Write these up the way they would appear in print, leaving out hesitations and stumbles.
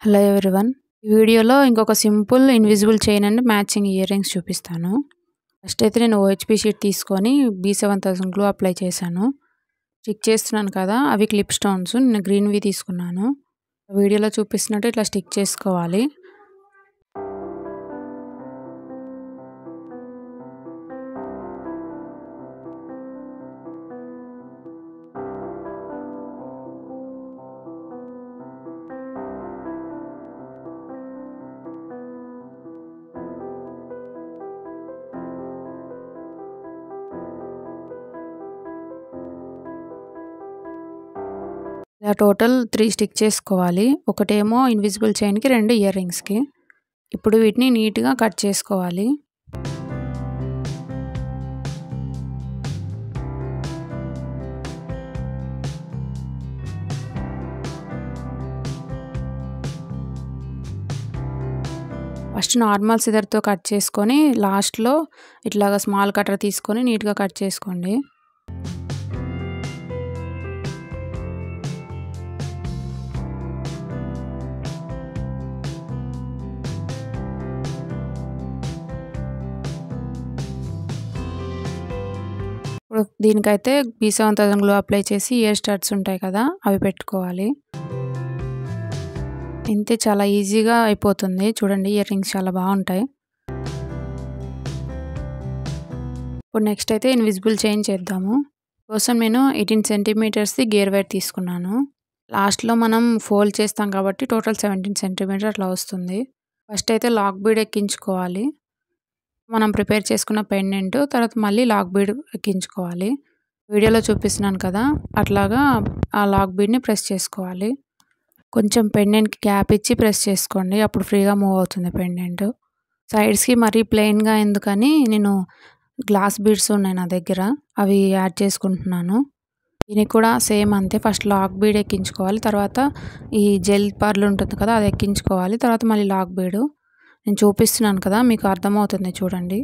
Hello everyone. ఈ వీడియోలో ఇంకొక simple invisible chain and matching ear rings చూపిస్తాను. ఫస్ట్ అయితే నేను OHP షీట్ తీసుకొని B7000 గ్లూ అప్లై చేశాను. స్టిక్ చేస్తున్నాను కదా, అవి క్లిప్ స్టోన్స్. నేను గ్రీన్వి తీసుకున్నాను. వీడియోలో చూపిస్తున్నట్టు ఇట్లా స్టిక్ చేసుకోవాలి. ఇలా టోటల్ 3 స్టిక్ చేసుకోవాలి. ఒకటేమో ఇన్విజిబుల్ చైన్కి, 2 ఇయర్ రింగ్స్కి. ఇప్పుడు వీటిని నీట్గా కట్ చేసుకోవాలి. ఫస్ట్ నార్మల్ సిజర్తో కట్ చేసుకొని లాస్ట్లో ఇట్లాగా స్మాల్ కటర్ తీసుకొని నీట్గా కట్ చేసుకోండి. ఇప్పుడు దీనికైతే B7000 గ్లూ అప్లై చేసి ఇయర్ స్టడ్స్ ఉంటాయి కదా, అవి పెట్టుకోవాలి. ఇంతే, చాలా ఈజీగా అయిపోతుంది. చూడండి, ఇయర్ రింగ్స్ చాలా బాగుంటాయి. ఇప్పుడు నెక్స్ట్ అయితే ఇన్విజిబుల్ చైన్ చేద్దాము. కోసం నేను 18 సెంటీమీటర్స్ది గేర్ వైర్ తీసుకున్నాను. లాస్ట్లో మనం ఫోల్డ్ చేస్తాం కాబట్టి టోటల్ 17 సెంటీమీటర్ అట్లా వస్తుంది. ఫస్ట్ అయితే లాక్ బీడ్ ఎక్కించుకోవాలి. మనం ప్రిపేర్ చేసుకున్న పెండెంట్, తర్వాత మళ్ళీ లాక్ బీడ్ ఎక్కించుకోవాలి. వీడియోలో చూపిస్తున్నాను కదా, అట్లాగా ఆ లాక్ బీడ్ని ప్రెస్ చేసుకోవాలి. కొంచెం పెండెంట్కి గ్యాప్ ఇచ్చి ప్రెస్ చేసుకోండి, అప్పుడు ఫ్రీగా మూవ్ అవుతుంది పెండెంట్. సైడ్స్కి మరీ ప్లెయిన్గా ఎందుకని నేను గ్లాస్ బీడ్స్ ఉన్నాయి నా దగ్గర, అవి యాడ్ చేసుకుంటున్నాను. దీనికి కూడా సేమ్ అంతే. ఫస్ట్ లాక్ బీడ్ ఎక్కించుకోవాలి, తర్వాత ఈ జెల్ పర్ల్ ఉంటుంది కదా, అది ఎక్కించుకోవాలి, తర్వాత మళ్ళీ లాక్ బీడు. నేను చూపిస్తున్నాను కదా, మీకు అర్థమవుతుంది చూడండి.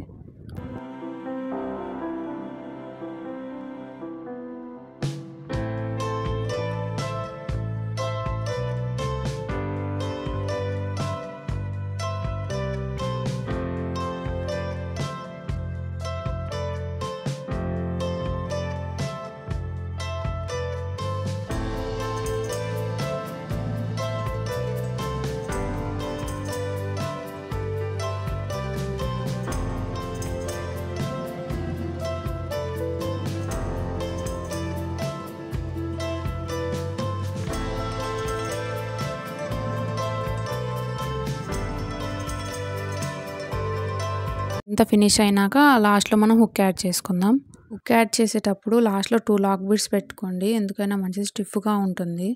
ఇంత ఫినిష్ అయినాక లాస్ట్లో మనం హుక్ యాడ్ చేసుకుందాం. హుక్ యాడ్ చేసేటప్పుడు లాస్ట్లో 2 లాక్ బీడ్స్ పెట్టుకోండి, ఎందుకైనా మంచిది స్టిఫ్గా ఉంటుంది.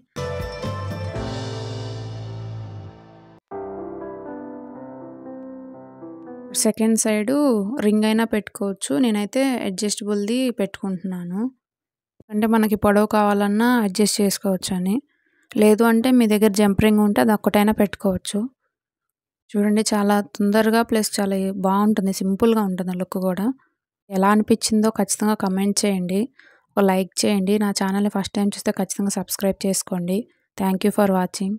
సెకండ్ సైడు రింగ్ అయినా పెట్టుకోవచ్చు, నేనైతే అడ్జస్టబుల్ది పెట్టుకుంటున్నాను. అంటే మనకి పొడవు కావాలన్నా అడ్జస్ట్ చేసుకోవచ్చు అని. లేదు అంటే మీ దగ్గర జంప్ రింగ్ ఉంటే అది ఒక్కటైనా పెట్టుకోవచ్చు. చూడండి, చాలా తొందరగా ప్లస్ చాలా బాగుంటుంది, సింపుల్గా ఉంటుంది లుక్ కూడా. ఎలా అనిపించిందో ఖచ్చితంగా కమెంట్ చేయండి, ఒక లైక్ చేయండి. నా ఛానల్ని ఫస్ట్ టైం చూస్తే ఖచ్చితంగా సబ్స్క్రైబ్ చేసుకోండి. Thank you for watching.